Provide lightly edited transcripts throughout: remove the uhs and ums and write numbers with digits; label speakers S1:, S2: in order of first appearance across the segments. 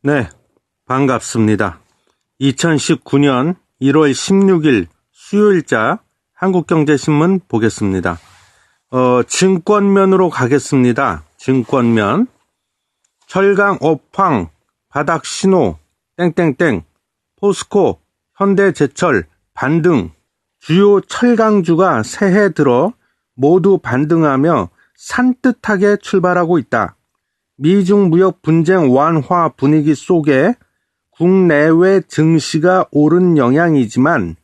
S1: 네, 반갑습니다. 2019년 1월 16일 수요일자 한국경제신문 보겠습니다. 증권면으로 가겠습니다. 증권면. 철강 업황, 바닥 신호, 땡땡땡, 포스코, 현대제철, 반등. 주요 철강주가 새해 들어 모두 반등하며 산뜻하게 출발하고 있다. 미중 무역 분쟁 완화 분위기 속에 국내외 증시가 오른 영향이지만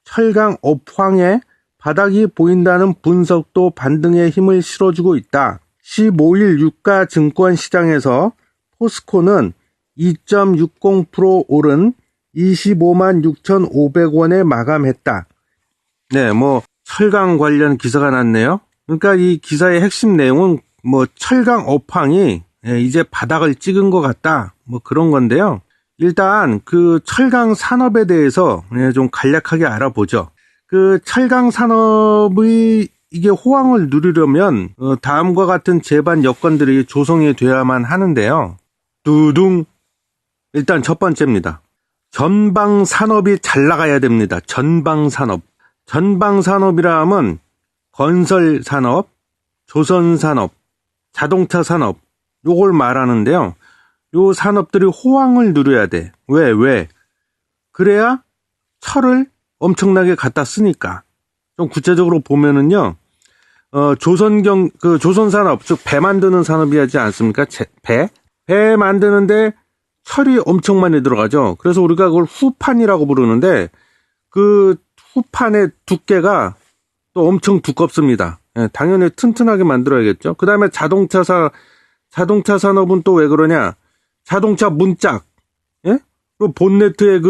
S1: 철강 업황에 바닥이 보인다는 분석도 반등에 힘을 실어주고 있다. 15일 유가 증권 시장에서 포스코는 2.60% 오른 25만 6,500원에 마감했다. 네, 철강 관련 기사가 났네요. 그러니까 이 기사의 핵심 내용은 철강 업황이 이제 바닥을 찍은 것 같다. 그런 건데요. 일단 그 철강 산업에 대해서 좀 간략하게 알아보죠. 그 철강 산업의 이게 호황을 누리려면 다음과 같은 제반 여건들이 조성이 돼야만 하는데요. 두둥. 일단 첫 번째입니다. 전방 산업이 잘 나가야 됩니다. 전방 산업. 전방 산업이라 하면 건설 산업, 조선 산업, 자동차 산업, 요걸 말하는데요. 요 산업들이 호황을 누려야 돼. 왜? 그래야 철을 엄청나게 갖다 쓰니까. 좀 구체적으로 보면은요, 조선 산업, 즉 배 만드는 산업이 하지 않습니까? 배 만드는데 철이 엄청 많이 들어가죠. 그래서 우리가 그걸 후판이라고 부르는데, 그 후판의 두께가 또 엄청 두껍습니다. 당연히 튼튼하게 만들어야겠죠. 그 다음에 자동차 산업은 또 왜 그러냐? 자동차 문짝, 예? 그리고 본네트에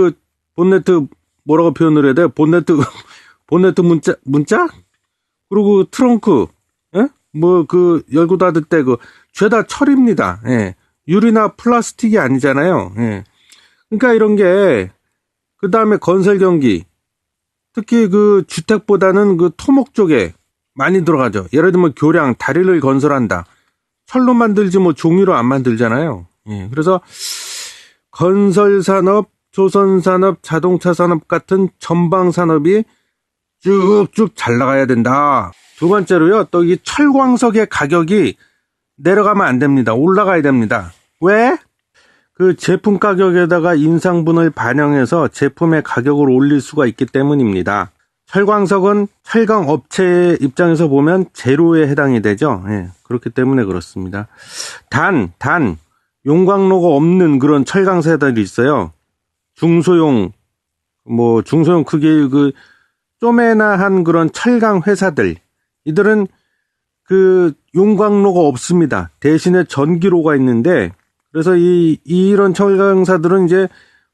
S1: 본네트 뭐라고 표현을 해야 돼? 본네트 문짝? 그리고 트렁크, 예? 열고 닫을 때 죄다 철입니다. 예. 유리나 플라스틱이 아니잖아요. 예. 그러니까 이런 게, 그 다음에 건설 경기, 특히 주택보다는 토목 쪽에 많이 들어가죠. 예를 들면 교량, 다리를 건설한다. 철로 만들지 종이로 안 만들잖아요. 예, 그래서 건설 산업, 조선 산업, 자동차 산업 같은 전방 산업이 쭉쭉 잘 나가야 된다. 두 번째로요, 또 이 철광석의 가격이 내려가면 안 됩니다. 올라가야 됩니다. 왜? 그 제품 가격에다가 인상분을 반영해서 제품의 가격을 올릴 수가 있기 때문입니다. 철광석은 철강 업체 입장에서 보면 제로에 해당이 되죠. 예, 그렇기 때문에 그렇습니다. 단 용광로가 없는 그런 철강사들이 있어요. 중소형 크기의 쪼매나한 그런 철강 회사들. 이들은 용광로가 없습니다. 대신에 전기로가 있는데, 그래서 이런 철강사들은 이제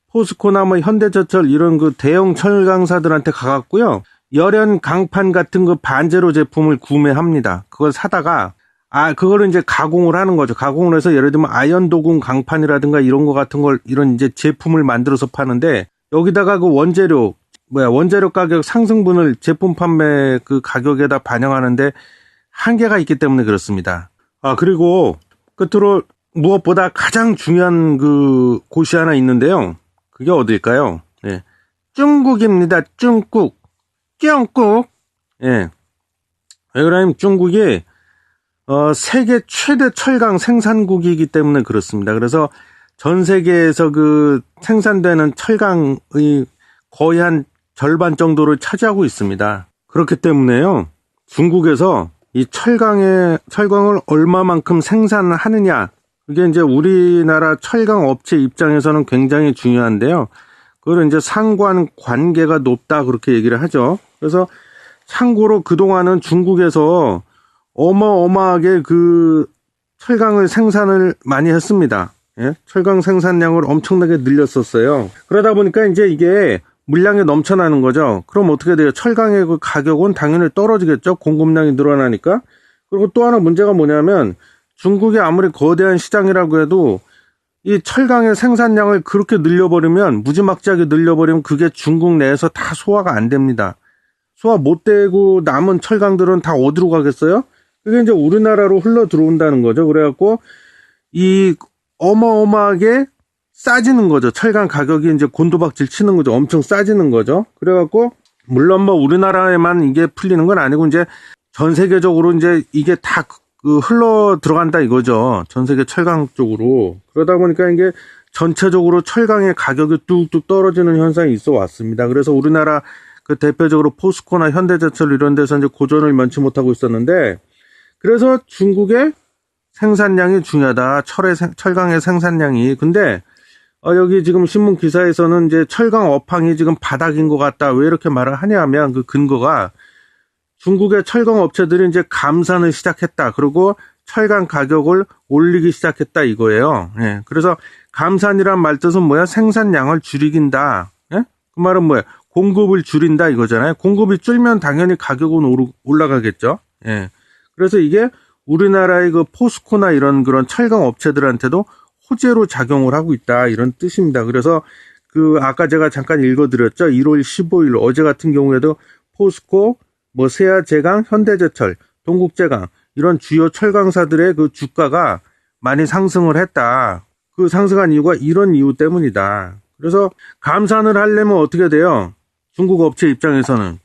S1: 포스코나 현대제철 이런 대형 철강사들한테 가갖고요. 열연 강판 같은 반제로 제품을 구매합니다. 그걸 사다가, 그거를 이제 가공을 하는 거죠. 가공을 해서 예를 들면 아연 도금 강판이라든가 이런 거 같은 걸, 이런 이제 제품을 만들어서 파는데, 여기다가 원재료 가격 상승분을 제품 판매 가격에다 반영하는데 한계가 있기 때문에 그렇습니다. 그리고 끝으로 무엇보다 가장 중요한 곳이 하나 있는데요. 그게 어딜까요? 예. 중국입니다. 중국. 예. 왜 그러냐면 중국이 세계 최대 철강 생산국이기 때문에 그렇습니다. 그래서 전 세계에서 생산되는 철강의 거의 한 절반 정도를 차지하고 있습니다. 그렇기 때문에요. 중국에서 이 철강을 얼마만큼 생산하느냐, 그게 이제 우리나라 철강 업체 입장에서는 굉장히 중요한데요. 그걸 이제 상관 관계가 높다 그렇게 얘기를 하죠. 그래서 참고로 그동안은 중국에서 어마어마하게 철강을 생산을 많이 했습니다. 예? 철강 생산량을 엄청나게 늘렸었어요. 그러다 보니까 이제 이게 물량이 넘쳐나는 거죠. 그럼 어떻게 돼요? 철강의 가격은 당연히 떨어지겠죠. 공급량이 늘어나니까. 그리고 또 하나 문제가 뭐냐면 중국이 아무리 거대한 시장이라고 해도 이 철강의 생산량을 그렇게 늘려버리면, 무지막지하게 늘려버리면 그게 중국 내에서 다 소화가 안 됩니다. 소화 못 되고 남은 철강들은 다 어디로 가겠어요? 그게 이제 우리나라로 흘러 들어온다는 거죠. 그래갖고 이 어마어마하게 싸지는 거죠. 철강 가격이 이제 곤두박질 치는 거죠. 엄청 싸지는 거죠. 그래갖고 물론 뭐 우리나라에만 이게 풀리는 건 아니고 이제 전 세계적으로 이제 이게 다 흘러 들어간다 이거죠. 전 세계 철강 쪽으로. 그러다 보니까 이게 전체적으로 철강의 가격이 뚝뚝 떨어지는 현상이 있어 왔습니다. 그래서 우리나라 그 대표적으로 포스코나 현대제철 이런 데서 이제 고전을 면치 못하고 있었는데, 그래서 중국의 생산량이 중요하다. 철강의 생산량이. 근데 여기 지금 신문 기사에서는 이제 철강 업황이 지금 바닥인 것 같다. 왜 이렇게 말을 하냐면 그 근거가 중국의 철강 업체들이 이제 감산을 시작했다. 그리고 철강 가격을 올리기 시작했다 이거예요. 예. 그래서 감산이란 말 뜻은 뭐야? 생산량을 줄이긴다. 예? 그 말은 뭐야? 공급을 줄인다 이거잖아요. 공급이 줄면 당연히 가격은 올라가겠죠. 예. 그래서 이게 우리나라의 그 포스코나 이런 그런 철강 업체들한테도 호재로 작용을 하고 있다 이런 뜻입니다. 그래서 그 아까 제가 잠깐 읽어드렸죠. 1월 15일 어제 같은 경우에도 포스코, 뭐 세아제강, 현대제철, 동국제강 이런 주요 철강사들의 그 주가가 많이 상승을 했다. 그 상승한 이유가 이런 이유 때문이다. 그래서 감산을 하려면 어떻게 돼요? 중국 업체 입장에서는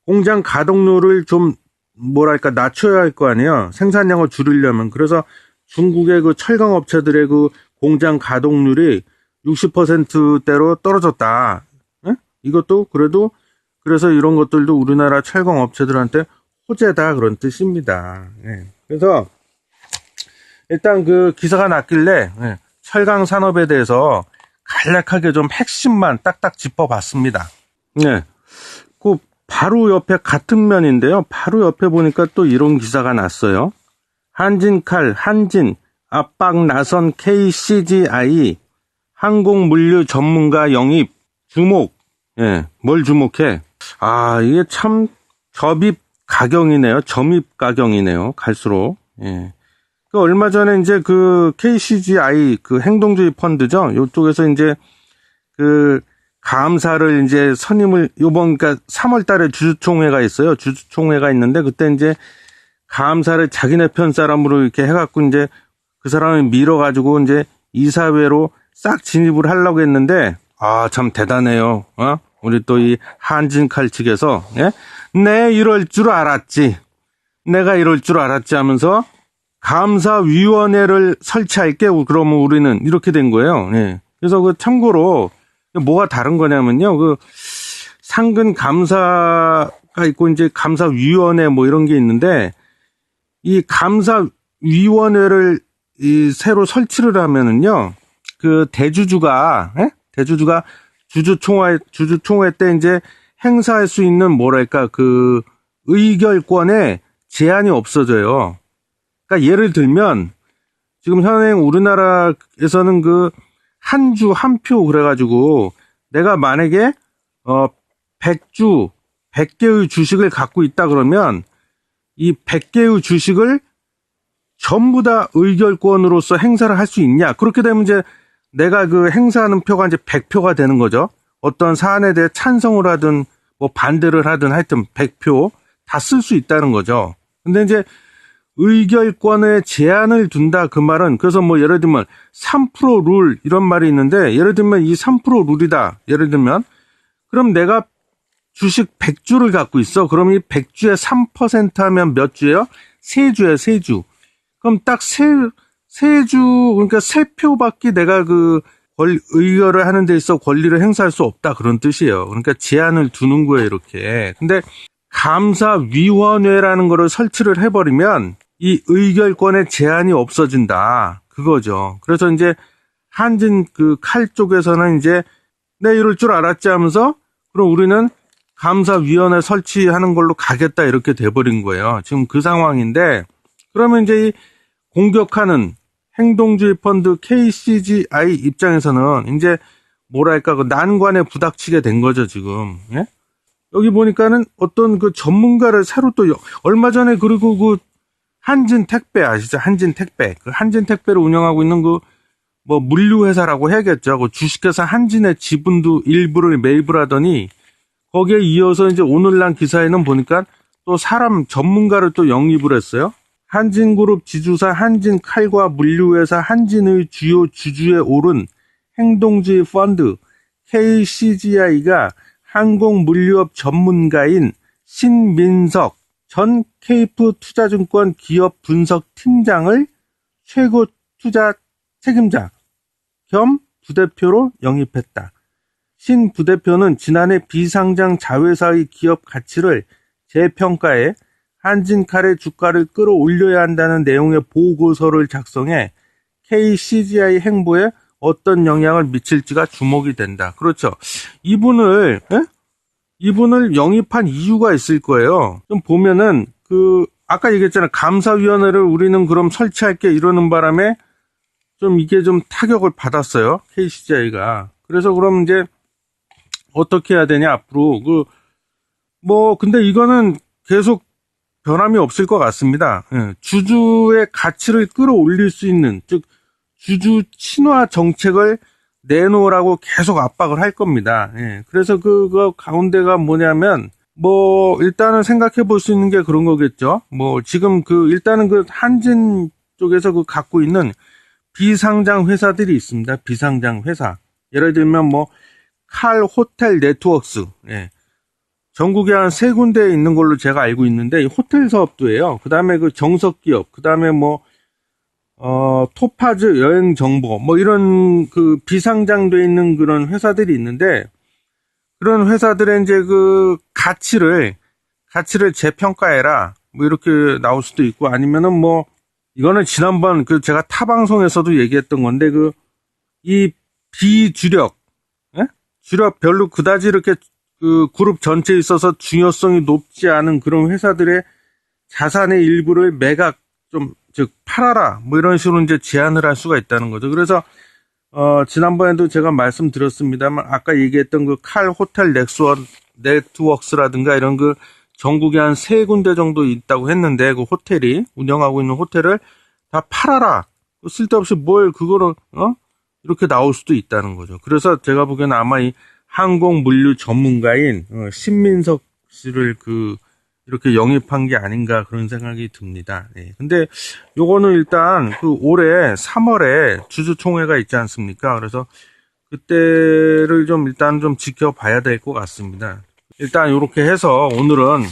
S1: 공장 가동률을 좀 뭐랄까 낮춰야 할 거 아니에요. 생산량을 줄이려면. 그래서 중국의 그 철강 업체들의 그 공장 가동률이 60%대로 떨어졌다. 예? 이것도 그래도 그래서 이런 것들도 우리나라 철강 업체들한테 호재다 그런 뜻입니다. 예. 그래서 일단 그 기사가 났길래 철강 산업에 대해서 간략하게 좀 핵심만 딱딱 짚어봤습니다. 네. 그 바로 옆에 같은 면인데요. 바로 옆에 보니까 또 이런 기사가 났어요. 한진칼, 한진, 압박 나선 KCGI, 항공물류 전문가 영입, 주목. 예, 뭘 주목해? 이게 참 점입 가경이네요. 점입 가경이네요. 갈수록. 예. 그 얼마 전에 이제 그 KCGI 그 행동주의 펀드죠. 요쪽에서 이제 그 감사를 이제 선임을 그러니까 3월 달에 주주총회가 있어요. 주주총회가 있는데 그때 이제 감사를 자기네 편 사람으로 이렇게 해갖고 이제 그 사람을 밀어가지고 이제 이사회로 싹 진입을 하려고 했는데 참 대단해요. 우리 또 이 한진칼 측에서 예? 내 이럴 줄 알았지. 내가 이럴 줄 알았지 하면서 감사위원회를 설치할게. 그러면 우리는 이렇게 된 거예요. 예. 그래서 그 참고로 뭐가 다른 거냐면요. 그 상근 감사가 있고 이제 감사위원회 뭐 이런 게 있는데 이 감사위원회를 새로 설치를 하면은요. 그 대주주가 주주총회 때 이제 행사할 수 있는 뭐랄까 그 의결권에 제한이 없어져요. 그러니까 예를 들면 지금 현행 우리나라에서는 그 한 주 한 표 그래가지고 내가 만약에 100개의 주식을 갖고 있다 그러면 이 100개의 주식을 전부 다 의결권으로서 행사를 할 수 있냐? 그렇게 되면 이제 내가 그 행사하는 표가 이제 100표가 되는 거죠. 어떤 사안에 대해 찬성을 하든 뭐 반대를 하든 하여튼 100표 다 쓸 수 있다는 거죠. 근데 이제 의결권에 제한을 둔다 그 말은 그래서 뭐 예를 들면 3%룰 이런 말이 있는데 예를 들면 이 3% 룰이다. 예를 들면 그럼 내가 주식 100주를 갖고 있어. 그럼 이 100주에 3% 하면 몇 주예요? 3주예요, 3주. 그럼 딱 3주, 그러니까 3표밖에 내가 그 의결을 하는 데 있어 권리를 행사할 수 없다. 그런 뜻이에요. 그러니까 제한을 두는 거예요, 이렇게. 근데 감사위원회라는 거를 설치를 해버리면 이 의결권의 제한이 없어진다. 그거죠. 그래서 이제 한진 그 칼 쪽에서는 이제 내 이럴 줄 알았지 하면서 그럼 우리는 감사위원회 설치하는 걸로 가겠다 이렇게 돼버린 거예요. 지금 그 상황인데 그러면 이제 이 공격하는 행동주의 펀드 KCGI 입장에서는 이제 뭐랄까 그 난관에 부닥치게 된 거죠 지금. 예? 여기 보니까는 어떤 그 전문가를 새로 또 얼마 전에 그리고 그 한진 택배 아시죠? 한진 택배. 그 한진 택배를 운영하고 있는 그 뭐 물류회사라고 해야겠죠. 그 주식회사 한진의 지분도 일부를 매입을 하더니 거기에 이어서 이제 오늘 난 기사에는 보니까 또 사람 전문가를 또 영입을 했어요. 한진그룹 지주사 한진칼과 물류회사 한진의 주요 주주에 오른 행동주의 펀드 KCGI가 항공물류업 전문가인 신민석 전 케이프 투자증권 기업 분석 팀장을 최고 투자 책임자 겸 부대표로 영입했다. 신 부대표는 지난해 비상장 자회사의 기업 가치를 재평가해 한진칼의 주가를 끌어올려야 한다는 내용의 보고서를 작성해 KCGI 행보에 어떤 영향을 미칠지가 주목이 된다. 그렇죠. 이분을 영입한 이유가 있을 거예요. 좀 보면은 아까 얘기했잖아요. 감사위원회를 우리는 그럼 설치할게 이러는 바람에 좀 이게 좀 타격을 받았어요. KCGI가. 그래서 그럼 이제 어떻게 해야 되냐 앞으로 근데 이거는 계속 변함이 없을 것 같습니다. 주주의 가치를 끌어올릴 수 있는, 즉 주주 친화 정책을 내놓으라고 계속 압박을 할 겁니다. 그래서 그거 가운데가 뭐냐면 일단은 생각해 볼 수 있는 게 그런 거겠죠. 지금 일단은 한진 쪽에서 갖고 있는 비상장 회사들이 있습니다. 비상장 회사. 예를 들면 칼 호텔 네트워크스. 전국에 한 3군데에 있는 걸로 제가 알고 있는데 호텔 사업도 해요. 그다음에 정석기업, 그다음에 토파즈 여행 정보 이런 비상장돼 있는 그런 회사들이 있는데 그런 회사들의 이제 가치를 재평가해라. 이렇게 나올 수도 있고 아니면은 이거는 지난번 제가 타 방송에서도 얘기했던 건데 이 비주력 주력 별로 그다지 이렇게 그룹 전체에 있어서 중요성이 높지 않은 그런 회사들의 자산의 일부를 매각 즉 팔아라 이런 식으로 이제 제안을 할 수가 있다는 거죠. 그래서 지난번에도 제가 말씀드렸습니다만 아까 얘기했던 칼 호텔 네트워크스라든가 이런 전국에 한 3군데 정도 있다고 했는데 호텔이 운영하고 있는 호텔을 다 팔아라. 쓸데없이 뭘 그거를 이렇게 나올 수도 있다는 거죠. 그래서 제가 보기에는 아마 이 항공물류 전문가인 신민석 씨를 이렇게 영입한 게 아닌가 그런 생각이 듭니다. 근데 요거는 일단 올해 3월에 주주총회가 있지 않습니까? 그래서 그때를 일단 좀 지켜봐야 될 것 같습니다. 일단 이렇게 해서 오늘은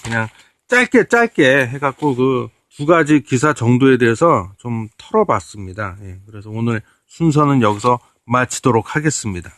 S1: 그냥 짧게 해갖고 2가지 기사 정도에 대해서 좀 털어봤습니다. 그래서 오늘 순서는 여기서 마치도록 하겠습니다.